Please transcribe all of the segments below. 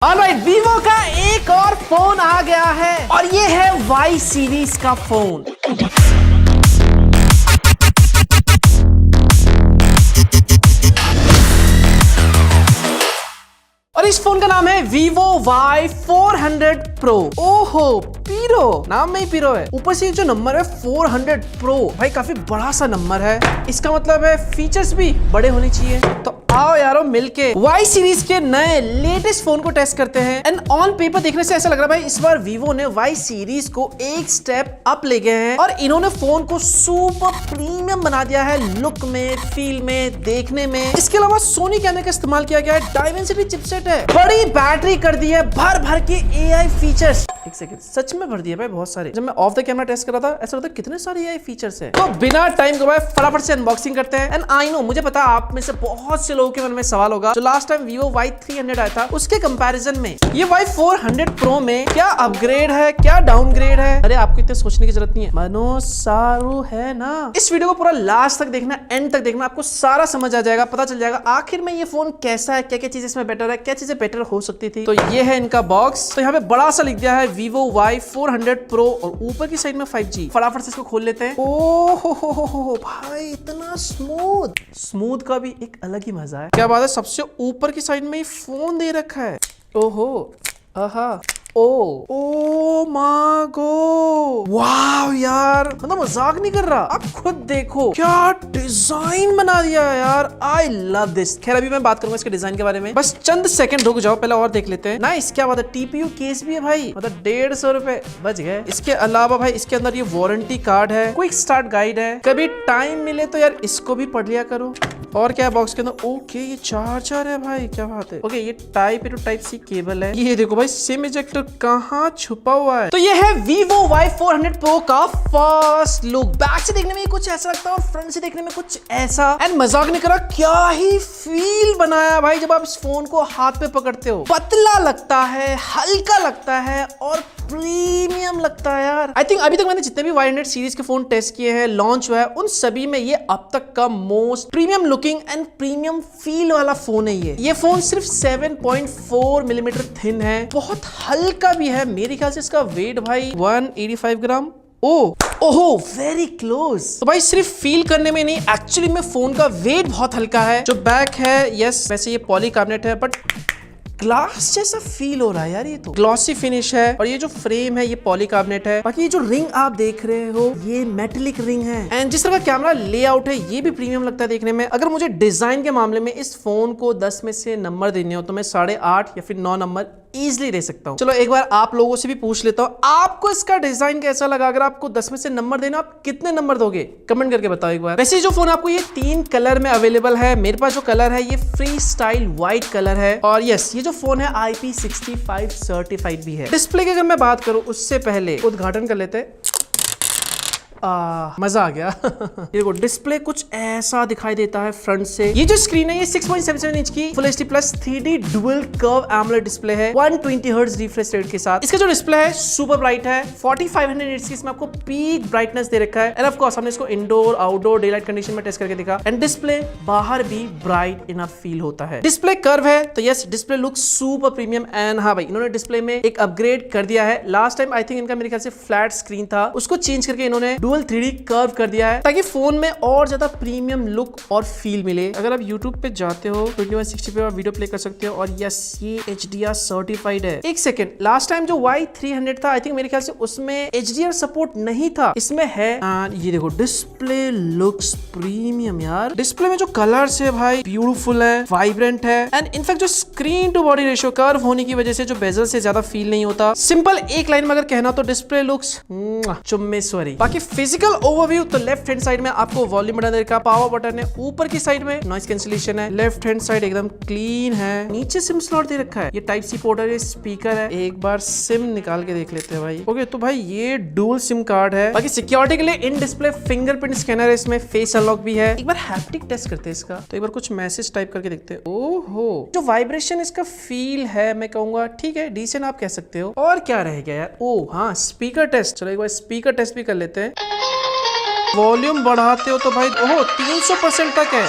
Alright, Vivo का एक और फोन आ गया है और ये है वाई सीरीज का फोन। और इस फोन का नाम है वीवो Y400 Pro। ओहो, पीरो नाम में ही पीरो है। ऊपर से जो नंबर है 400 Pro, भाई काफी बड़ा सा नंबर है। इसका मतलब है फीचर्स भी बड़े होने चाहिए। तो आओ यारो मिलके Y सीरीज के नए लेटेस्ट फोन को टेस्ट करते हैं। एंड ऑन पेपर देखने से ऐसा लग रहा है भाई इस बार वीवो ने Y सीरीज को एक स्टेप अप ले गए हैं और इन्होंने फोन को सुपर प्रीमियम बना दिया है, लुक में, फील में, देखने में। इसके अलावा सोनी कैमरे का इस्तेमाल किया गया है, डायमेंसिटी चिपसेट है, बड़ी बैटरी कर दी है, भर भर के AI फीचर्स। एक सेकंड, सच में भर दिया भाई बहुत सारे। जब मैं ऑफ द कैमरा टेस्ट कर रहा था ऐसा लगता कितने सारे AI फीचर्स है। तो बिना टाइम गवाए फटाफट से अनबॉक्सिंग करते हैं। एंड आई नो, मुझे पता आप में से बहुत से लोगों के मन में सवाल होगा, जो लास्ट टाइम वीवो Y300 आया था उसके कंपैरिजन में ये Y400 Pro में क्या अपग्रेड है, क्या डाउनग्रेड है। अरे आपको इतने सोचने की जरूरत नहीं है, मनो सारू है ना। इस वीडियो को पूरा लास्ट तक देखना, एंड तक देखना, आपको सारा समझ आ जाएगा, पता चल जाएगा आखिर में ये फोन कैसा है, क्या क्या चीज इसमें बेटर है, क्या चीजें बेटर हो सकती थी। तो ये है इनका बॉक्स। तो यहाँ पे बड़ा सा लिख दिया है वीवो Y400 Pro और ऊपर की साइड में 5G। फटाफट से इसको खोल लेते हैं। ओ हो भाई, इतना स्मूथ का भी एक अलग ही मजा है। क्या बात है, सबसे ऊपर की साइड में ही फोन दे रखा है। ओहो, आहा, ओ माय गॉड, वाव यार, मतलब मजाक नहीं कर रहा। आप खुद देखो क्या डिजाइन बना दिया है यार, आई लव दिस। खैर अभी मैं बात करूंगा इसके डिजाइन के बारे में, बस चंद सेकंड रुक जाओ, पहले और देख लेते हैं। नाइस, क्या बात है, TPU केस भी है भाई, मतलब 150 रुपए बच गए। इसके अलावा भाई इसके अंदर ये वारंटी कार्ड है, क्विक स्टार्ट गाइड है, कभी टाइम मिले तो यार इसको भी पढ़ लिया करो। और क्या है बॉक्स के अंदर, ओके ये चार्जर है भाई, क्या बात है। ओके, ये type A to type C cable है। ये देखो भाई सिम इजेक्टर कहाँ छुपा हुआ है। तो ये है वीवो Y400 Pro का फर्स्ट लुक। बैक से देखने में कुछ ऐसा लगता है और फ्रंट से देखने में कुछ ऐसा। एंड मजाक नहीं करा, क्या ही फील बनाया भाई जब आप इस फोन को हाथ पे पकड़ते हो। पतला लगता है, हल्का लगता है और प्रीमियम लगता है यार। आई थिंक अभी तक मैंने जितने भी Y100 सीरीज के फोन टेस्ट किए हैं, लॉन्च हुआ है, उन सभी में ये अब तक का most premium looking and premium feel वाला फोन है। ये फोन सिर्फ 7.4 मिलीमीटर थिन है, बहुत हल्का भी है। मेरे ख्याल से इसका वेट भाई 185 ग्राम। ओहो, वेरी क्लोज। तो भाई सिर्फ फील करने में नहीं, एक्चुअली में फोन का वेट बहुत हल्का है। जो बैक है, यस वैसे ये पॉलीकार्बोनेट है, बट ग्लास जैसा फील हो रहा है यार। ये तो ग्लॉसी फिनिश है और ये जो फ्रेम है ये पॉलीकार्बोनेट है। बाकी ये जो रिंग आप देख रहे हो ये मेटेलिक रिंग है। एंड जिस तरह का कैमरा लेआउट है ये भी प्रीमियम लगता है देखने में। अगर मुझे डिजाइन के मामले में इस फोन को 10 में से नंबर देने हो तो मैं 8.5 या फिर 9 नंबर इजिली दे सकता हूँ। चलो एक बार आप लोगों से भी पूछ लेता हूँ, आपको इसका डिजाइन कैसा लगा। अगर आपको 10 में से नंबर देना, आप कितने नंबर दोगे, कमेंट करके बताओ एक बार। वैसे जो फोन आपको ये 3 कलर में अवेलेबल है, मेरे पास जो कलर है ये फ्री स्टाइल व्हाइट कलर है। और यस, ये जो फोन है IP65 सर्टिफाइड भी है। डिस्प्ले की अगर मैं बात करूं उससे पहले उद्घाटन कर लेते हैं। मजा आ गया। ये देखो डिस्प्ले कुछ ऐसा दिखाई देता है फ्रंट से। ये जो स्क्रीन है ये 6.77 इंच की full HD plus 3D dual curve AMOLED display है 120 हर्ट्ज रिफ्रेश रेट के साथ। इसका जो डिस्प्ले है सुपर ब्राइट है, 4500 निट्स की इसमें आपको पीक ब्राइटनेस दे रखा है। एंड ऑफ कोर्स हमने इसको indoor, outdoor, day light condition में टेस्ट करके देखा। एंड डिस्प्ले बाहर भी ब्राइट इनफ फील होता है। डिस्प्ले कर्व है तो yes, display look super premium. And हाँ भाई, इन्होंने डिस्प्ले में एक अपग्रेड कर दिया है। लास्ट टाइम आई थिंक इनका मेरे ख्याल से फ्लैट स्क्रीन था, उसको चेंज करके इन्होंने डुअल 3D कर्व कर दिया है ताकि फोन में और ज्यादा प्रीमियम लुक और फील मिले। अगर आप YouTube पे जाते हो 2160 पे आप वीडियो प्ले कर सकते हो। और यस, ये HDR सर्टिफाइड है। एक सेकंड, लास्ट टाइम जो Y300 था आई थिंक मेरे ख्याल से उसमें HDR सपोर्ट नहीं था, इसमें है। ये देखो डिस्प्ले लुक्स प्रीमियम यार। डिस्प्ले में जो कलर्स है भाई ब्यूटीफुल है, वाइब्रेंट है। एंड इनफैक्ट जो screen to body ratio curve होने की वजह से जो बेजल से ज्यादा फील नहीं होता। सिंपल एक लाइन में अगर कहना तो डिस्प्ले लुक्स चुम्मेश्वरी। बाकी फिजिकल ओवरव्यू तो लेफ्ट हैंड साइड में आपको वॉल्यूम बटन का पावर बटन है, ऊपर की साइड में नॉइस कैंसिलेशन है, लेफ्ट हैंड साइड एकदम क्लीन है, नीचे सिम स्लॉट दे रखा है, ये टाइप सी पोर्ट है, स्पीकर है। एक बार सिम निकाल के देख लेते हैं भाई। ओके, तो भाई ये डुअल सिम कार्ड है। बाकी सिक्योरिटी के लिए इन डिस्प्ले फिंगरप्रिंट स्कैनर है, इसमें फेस अनलॉक भी है। एक बार हैप्टिक टेस्ट करते हैं इसका, तो एक बार कुछ मैसेज टाइप करके देखते हैं। ओहो, जो वाइब्रेशन इसका फील है मैं कहूंगा ठीक है, डिसेंट आप कह सकते हो। और क्या रह गया यार, ओ हाँ स्पीकर टेस्ट। चलो एक बार स्पीकर टेस्ट भी कर लेते हैं। वॉल्यूम बढ़ाते हो तो भाई ओहो 300% तक है।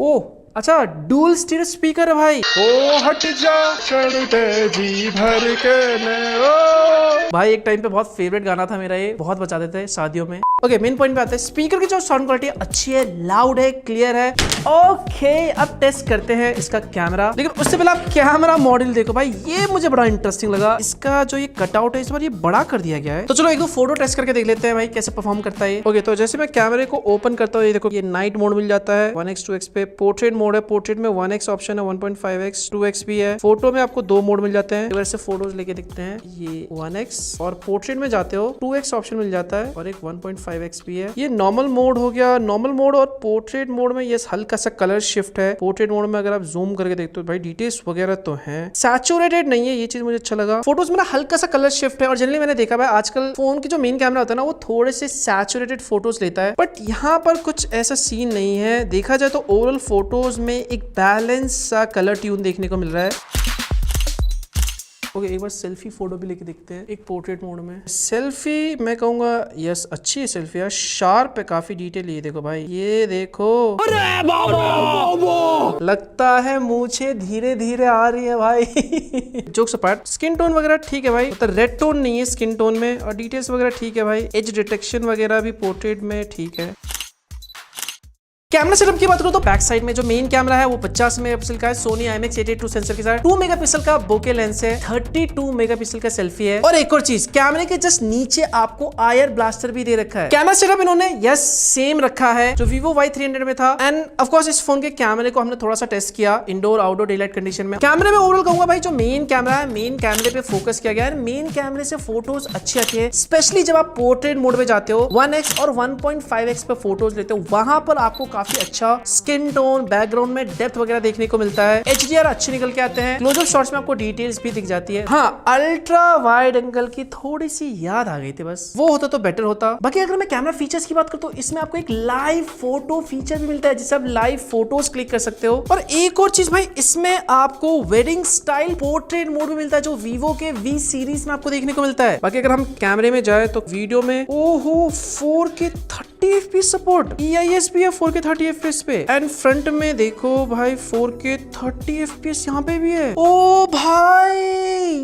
ओह अच्छा डुअल स्टीरियो स्पीकर है भाई। ओ हट जा चढ़ते जी भर के ने ओ। भाई एक टाइम पे बहुत फेवरेट गाना था मेरा, ये बहुत बजाते थे शादियों में। ओके मेन पॉइंट पे आते हैं। स्पीकर की जो साउंड क्वालिटी अच्छी है, लाउड है, क्लियर है। ओके अब टेस्ट करते हैं इसका कैमरा, लेकिन उससे पहले आप कैमरा मॉडल देखो भाई, ये मुझे बड़ा इंटरेस्टिंग लगा। इसका जो ये कटआउट है इस बार ये बड़ा कर दिया गया है। तो चलो एक दो फोटो टेस्ट करके देख लेते हैं भाई कैसे परफॉर्म करता है। ओके तो जैसे मैं कैमरे को ओपन करता हूँ, ये देखो ये नाइट मोड मिल जाता है 1x 2x पे। पोर्ट्रेट मोड है, पोर्ट्रेट में 1x ऑप्शन है, 1.5x 2x भी है। फोटो में आपको दो मोड मिल जाते हैं। वैसे फोटोज लेके दिखते हैं, ये 1x और पोर्ट्रेट में जाते हो 2x ऑप्शन मिल जाता है और एक 1.5x भी है। ये नॉर्मल मोड हो गया। नॉर्मल मोड और पोर्ट्रेट मोड में ये हल्का सा कलर शिफ्ट है। पोर्ट्रेट मोड में अगर आप जूम करके देखते हो भाई डिटेल्स वगैरह तो हैं, सैचुरेटेड नहीं है, ये चीज मुझे अच्छा लगा। फोटोज में ना हल्का सा कलर शिफ्ट है और जनरली मैंने देखा भाई आजकल फोन की जो मेन कैमरा होता है ना वो थोड़े से सैचुरेटेड फोटोज लेता है, बट यहाँ पर कुछ ऐसा सीन नहीं है। देखा जाए तो ओवरऑल फोटोज में एक बैलेंस सा कलर ट्यून देखने को मिल रहा है। ओके एक बार सेल्फी फोटो भी लेके देखते हैं एक पोर्ट्रेट मोड में। सेल्फी मैं कहूंगा यस अच्छी है सेल्फी यार, शार्प है काफी डिटेल। ये देखो भाई, ये देखो, अरे बाबा लगता है मुझे धीरे धीरे आ रही है भाई। जोक्स अपार्ट, स्किन टोन वगैरह ठीक है भाई, मतलब रेड टोन नहीं है स्किन टोन में, और डिटेल्स वगैरह ठीक है भाई। एज डिटेक्शन वगैरह भी पोर्ट्रेट में ठीक है। कैमरा सेटअप की बात करूं तो बैक साइड में जो मेन कैमरा है वो 50 मेगापिक्सल का है, सोनी IMX882 सेंसर के साथ 2 मेगापिक्सल का बोके लेंस है, 32 मेगापिक्सल का सेल्फी है। और एक और चीज, कैमरे के जस्ट नीचे आपको आयर ब्लास्टर भी दे रखा है। कैमरा सेटअप इन्होंने यस सेम रखा है जो Vivo Y300 में था। एंड ऑफ कोर्स इस फोन के कैमरे को हमने थोड़ा सा टेस्ट किया इंडोर आउटडोर डेलाइट कंडीशन में। कैमरे में ओवरऑल कहूंगा भाई जो मेन कैमरा है, मेन कैमरे पे फोकस किया गया है। मेन कैमरे से फोटोज अच्छी आती है, स्पेशली जब आप पोर्ट्रेट मोड में जाते हो, 1x और 1.5x पे फोटोज लेते हो, वहां पर आपको काफी अच्छा स्किन टोन, बैकग्राउंड में डेप्थ वगैरह देखने को मिलता है। HDR अच्छे निकल के आते हैं। क्लोजअप शॉट्स में आपको डिटेल्स भी दिख जाती है। हाँ अल्ट्रा वाइड एंगल की थोड़ी सी याद आ गई थी, बस वो होता तो बेटर होता। बाकी अगर मैं कैमरा फीचर्स की बात करूं तो इसमें आपको एक लाइव फोटो फीचर भी मिलता है जिससे आप लाइव फोटोज क्लिक कर सकते हो। और एक और चीज भाई, इसमें आपको वेडिंग स्टाइल पोर्ट्रेट मोड भी मिलता है जो वीवो के V सीरीज में आपको देखने को मिलता है। बाकी अगर हम कैमरे में जाए तो वीडियो में ओहो 4K 30 FPS सपोर्ट, EIS भी है 4K 30 FPS पे। एंड फ्रंट में देखो भाई 4K 30 FPS यहाँ पे भी है। ओ भाई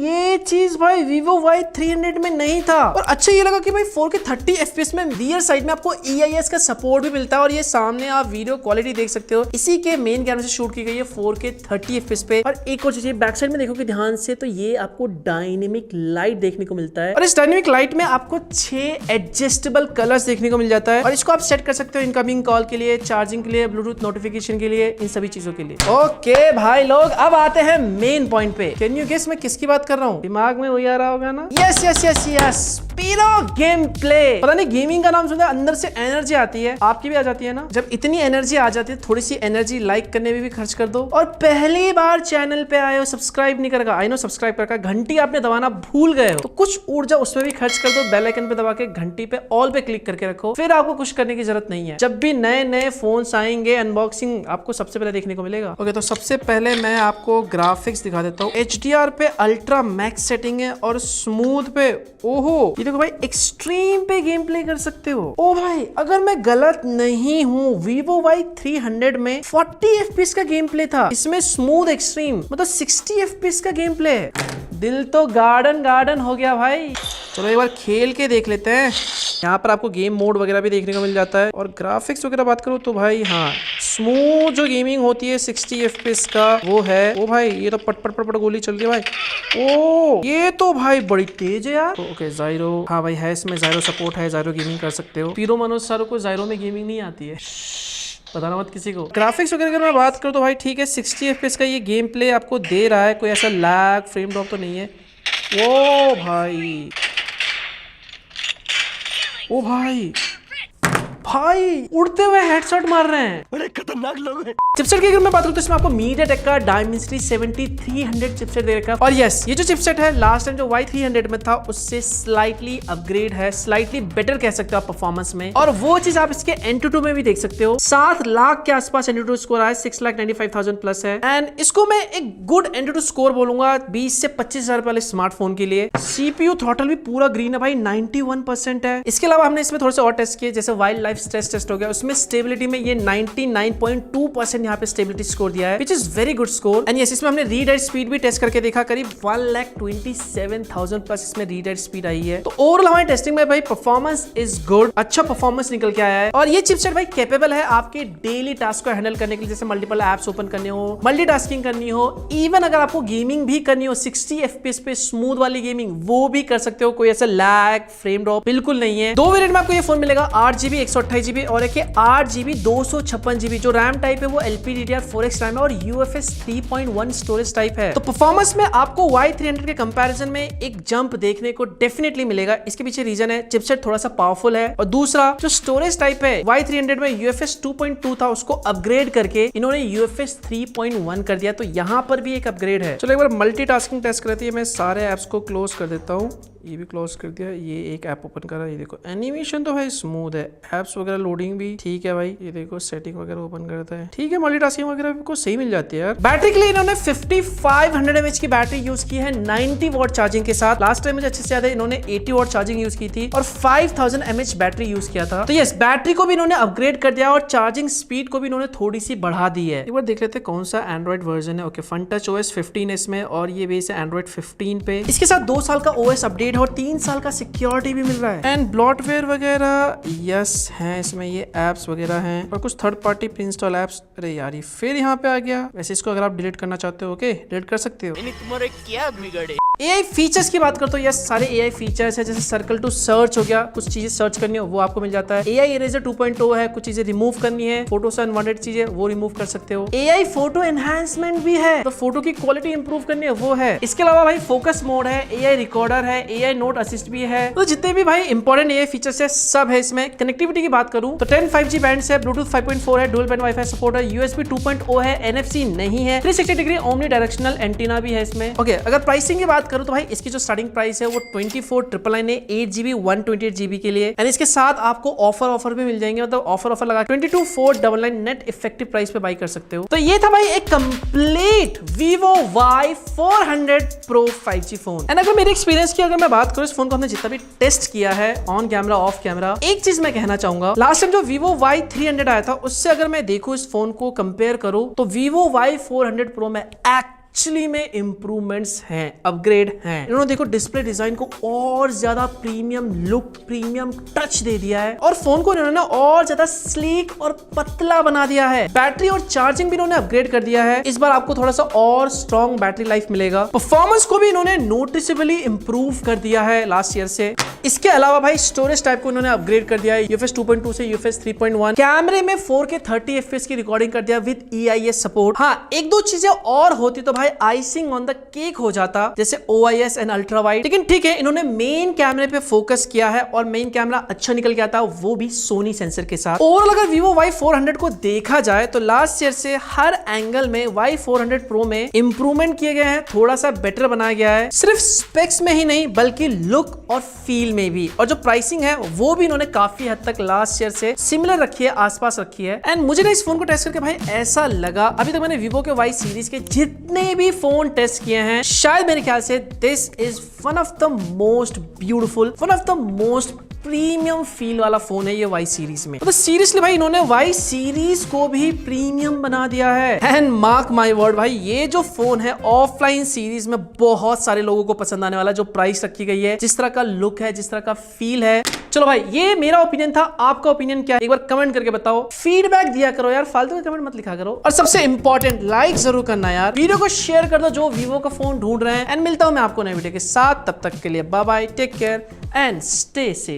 ये चीज भाई Vivo Y300 में नहीं था। और अच्छा ये लगा कि भाई 4K 30 FPS में रियर साइड में आपको EIS का सपोर्ट भी मिलता है और ये सामने आप वीडियो क्वालिटी देख सकते हो। इसी के मेन कैमरे से शूट की गई है 4K 30 FPS पे। और एक और चीज बैक साइड में देखोगे ध्यान से तो ये आपको डायनेमिक लाइट देखने को मिलता है। और इस डायनेमिक लाइट में आपको 6 एडजस्टेबल कलर्स देखने को मिल जाता है और इसको आप सेट कर सकते हो इनकमिंग कॉल के लिए, चार्जिंग के लिए, ब्लूटूथ नोटिफिकेशन के लिए, इन सभी चीजों के लिए। ओके भाई लोग अब आते हैं मेन पॉइंट पे। कैन यू गेस मैं किसकी बात कर रहा हूँ? दिमाग में वही आ रहा होगा ना? यस यस यस यस, पीरो गेम प्ले। पता नहीं गेमिंग का नाम सुनते अंदर से एनर्जी आती है, आपकी भी आ जाती है ना? जब इतनी एनर्जी आ जाती है थोड़ी सी एनर्जी लाइक करने में भी खर्च कर दो। और पहली बार चैनल पे आए हो, सब्सक्राइब नहीं करेगा, आई नो सब्सक्राइब करके घंटी आपने दबाना भूल गए हो तो कुछ ऊर्जा उसमें भी खर्च कर दो। बेल आइकन पे दबा के घंटी पे ऑल पे क्लिक करके रखो, फिर आपको कुछ करने की जरूरत नहीं है। जब भी नए नए फोन्स आएंगे अनबॉक्सिंग आपको सबसे पहले देखने को मिलेगा। ओके तो सबसे पहले मैं आपको ग्राफिक्स दिखा देता हूँ। HDR पे अल्ट्रा मैक्स सेटिंग है और स्मूथ पे ओहो ये देखो भाई एक्सट्रीम पे गेम प्ले कर सकते हो। ओ भाई अगर मैं गलत नहीं हूँ Vivo Y300 में 40 FPS का गेम प्ले था, इसमें स्मूथ एक्सट्रीम मतलब 60 FPS का गेम प्ले है। दिल तो गार्डन गार्डन हो गया भाई। चलो एक बार खेल के देख लेते हैं। यहाँ पर आपको गेम मोड वगैरह भी देखने को मिल जाता है। और ग्राफिक्स वगैरह बात करूँ तो भाई हाँ स्मूथ जो गेमिंग होती है 60 FPS का वो है। ओ भाई ये तो पट पट पट पट गोली चल रही है भाई। ओ ये तो भाई बड़ी तेज है यार। ओके जायरो, हाँ भाई है इसमें जायरो सपोर्ट है, जायरो गेमिंग कर सकते हो। पीरो मनोज सारों को जायरो में गेमिंग नहीं आती है, बताना मत किसी को। ग्राफिक्स वगैरह अगर मैं बात करूँ तो भाई ठीक है 60 FPS का ये गेम प्ले आपको दे रहा है, कोई ऐसा लैग फ्रेम ड्रॉप तो नहीं है। ओ भाई ओ भाई भाई उड़ते हुए हेडशॉट मार रहे हैं, बड़े खतरनाक लोग हैं। चिपसेट की अगर मैं बात करूं तो इसमें आपको MediaTek का Dimensity 7300 चिपसेट दे रखा है। और यस ये जो चिपसेट है लास्ट टाइम जो Y300 में था उससे स्लाइटली अपग्रेड है, स्लाइटली बेटर कह सकते हो आप परफॉर्मेंस में। और वो चीज आप इसके Antutu में भी देख सकते हो। 7 लाख के आसपास Antutu स्कोर आया, 6,95,000 प्लस है। एंड इसको मैं एक गुड Antutu स्कोर बोलूंगा 20 से 25,000 वाले स्मार्टफोन के लिए। CPU थ्रॉटल भी पूरा ग्रीन है भाई, 91% है। इसके अलावा हमने इसमें थोड़े से और टेस्ट किए जैसे वाइल्ड लाइफ स्ट्रेस टेस्ट हो गया, उसमें स्टेबिलिटी में ये 99.2% यहाँ पे स्टेबिलिटी स्कोर दिया है, which is very good score. And yes, इसमें हमने रीड राइट स्पीड भी टेस्ट करके देखा, करीब 1,27,000 प्लस इसमें रीड राइट स्पीड आई है। तो ओवरऑल हमारी टेस्टिंग में भाई परफॉर्मेंस इज गुड, अच्छा परफॉर्मेंस निकल के आया है। और ये चिपसेट भाई कैपेबल है आपके डेली टास्क को हैंडल करने के लिए, जैसे मल्टीपल एप्स ओपन करने हो, मल्टीटास्किंग करनी हो, इवन अगर आपको गेमिंग भी करनी हो 60 FPS पे स्मूथ वाली गेमिंग, वो भी कर सकते हो। कोई ऐसा लैग फ्रेम ड्रॉप बिल्कुल नहीं है। दो वेरिएंट में आपको ये फोन मिलेगा, 8GB 128GB और एक 8GB 256GB। जो रैम टाइप है वो LPDDR4X रैम है और UFS 3.1 स्टोरेज टाइप है। तो परफॉर्मेंस में आपको Y300 के कंपैरिजन में एक जंप देखने को डेफिनेटली मिलेगा। इसके पीछे रीजन है चिपसेट थोड़ा सा पावरफुल है, और दूसरा जो स्टोरेज टाइप है Y300 में UFS 2.2 था, उसको अपग्रेड करके इन्होंने UFS 3.1 कर दिया। तो यहाँ पर भी एक अपग्रेड है। चलो एक बार मल्टीटास्किंग टेस्ट करती है। मैं सारे ऐप्स को क्लोज कर देता हूँ, ये भी क्लोज कर दिया, ये एक ऐप ओपन करा, ये देखो एनिमेशन तो भाई स्मूथ है, ऐप्स वगैरह लोडिंग भी ठीक है भाई, ये देखो सेटिंग वगैरह ओपन करता है, ठीक है, मल्टीटास्किंग वगैरह को सही मिल जाती है यार। बैटरी के लिए इन्होंने 5500 mAh की बैटरी यूज की है 90 वॉट चार्जिंग के साथ। लास्ट टाइम मुझे अच्छे से याद है इन्होंने 80 वॉट चार्जिंग यूज की थी और 5000 mAh बैटरी यूज किया था। तो यस, बैटरी को भी इन्होंने अपग्रेड कर दिया और चार्जिंग स्पीड को भी इन्होंने थोड़ी सी बढ़ा दी है। एक बार देख लेते हैं कौन सा एंड्रॉइड वर्जन है। ओके, FunTouch OS 15 है इसमें और ये बेस है एंड्रॉइड 15 पे। इसके साथ 2 साल का OS अपडेट और 3 साल का सिक्योरिटी भी मिल रहा है। एंड ब्लॉटवेयर वगैरह यस है इसमें, ये एप्स वगैरह हैं और कुछ third party pre install apps. अरे यार, ये फिर यहाँ पे आ गया। वैसे इसको अगर आप डिलीट करना चाहते हो, ओके, डिलीट कर सकते हो। तुम्हारे क्या बिगड़े। AI फीचर्स की बात करते हो, यस सारे AI फीचर्स है, जैसे सर्कल टू सर्च हो गया, कुछ चीजें सर्च करनी हो वो आपको मिल जाता है। AI इरेजर 2.0 है, कुछ चीजें रिमूव करनी है, फोटो से अनवांटेड चीजें वो रिमूव कर सकते हो। AI फोटो एनहांसमेंट भी है, तो फोटो की क्वालिटी इंप्रूव करनी है वो है। इसके अलावा भाई फोकस मोड है, AI रिकॉर्डर है, AI नोट असिस्ट भी है। तो जितने भी भाई इंपॉर्टेंट AI फीचर्स है सब है इसमें। कनेक्टिविटी की बात करूं तो 10 5G बैंड है, ब्लूटूथ 5.4 है, डुअल बैंड वाईफाई सपोर्ट है, USB 2.0 है, NFC नहीं है, 360 डिग्री ओमनी डायरेक्शनल एंटीना भी है इसमें। ओके, अगर प्राइसिंग की बात करूं तो भाई इसकी जो स्टार्टिंग प्राइस है वो 24,999 है 8GB 128GB के लिए। एंड इसके साथ आपको ऑफर भी मिल जाएंगे, मतलब ऑफर लगा 22,499 नेट इफेक्टिव प्राइस पे बाई कर सकते हो। तो ये था भाई एक complete Vivo Y400 Pro 5G phone. And अगर मेरे एक्सपीरियंस की अगर मैं बात करूं, इस फोन को हमने जितना भी टेस्ट किया है ऑन कैमरा ऑफ कैमरा, एक चीज मैं कहना चाहूंगा, लास्ट टाइम जो Vivo Y300 आया था उससे अगर मैं देखूं इस फोन को कंपेयर करूं तो Vivo Y400 Pro में एक्चुअली में इंप्रूवमेंट्स हैं, अपग्रेड हैं। इन्होंने देखो डिस्प्ले डिजाइन को और ज्यादा प्रीमियम लुक, प्रीमियम टच दे दिया है और फोन को इन्होंने और ज्यादा स्लीक और पतला बना दिया है। बैटरी और चार्जिंग भी इन्होंने अपग्रेड कर दिया है। इस बार आपको थोड़ा सा और स्ट्रॉन्ग बैटरी लाइफ मिलेगा। परफॉर्मेंस को भी इन्होंने नोटिसेबली इंप्रूव कर दिया है लास्ट ईयर से। इसके अलावा भाई स्टोरेज टाइप को इन्होंने अपग्रेड कर दिया है, UFS 2.2 से UFS 3.1। कैमरे में 4K 30 FPS की रिकॉर्डिंग कर दिया विद EIS सपोर्ट। हाँ, एक दो चीजें और होती तो भाई आइसिंग ऑन द केक हो जाता, जैसे OIS एंड अल्ट्रा वाइड, लेकिन ठीक है, इन्होंने मेन कैमरे पे फोकस किया है और मेन कैमरा अच्छा निकल के आता है, वो भी सोनी सेंसर के साथ। ओवरऑल अगर Vivo Y400 को देखा जाए तो लास्ट ईयर से हर एंगल में Y400 Pro में इंप्रूवमेंट किए गए हैं, थोड़ा सा बेटर बनाया गया है, सिर्फ स्पेक्स में ही नहीं बल्कि लुक और फील में भी। और जो प्राइसिंग है वो भी इन्होंने काफी हद तक लास्ट ईयर से सिमिलर रखी है, आसपास रखी है। एंड मुझे ना इस फोन को टेस्ट करके भाई ऐसा लगा, अभी तक मैंने Vivo के Y सीरीज के जितने भी फोन टेस्ट किए हैं, शायद मेरे ख्याल से this is one of the most beautiful, one of the most premium feel वाला फोन है ये Y सीरीज में। तो सीरियसली भाई इन्होंने Y सीरीज को भी प्रीमियम बना दिया है। एंड मार्क माय वर्ड भाई, ये जो फोन है ऑफलाइन सीरीज में बहुत सारे लोगों को पसंद आने वाला, जो प्राइस रखी गई है, जिस तरह का लुक है, जिस तरह का फील है। चलो भाई, ये मेरा ओपिनियन था, आपका ओपिनियन क्या है एक बार कमेंट करके बताओ, फीडबैक दिया करो यार, फालतू का कमेंट मत लिखा करो। और सबसे इंपॉर्टेंट, लाइक जरूर करना यार, वीडियो को शेयर कर दो जो Vivo का फोन ढूंढ रहे हैं। एंड मिलता हूं मैं आपको नए वीडियो के साथ, तब तक के लिए bye bye, take care and stay safe.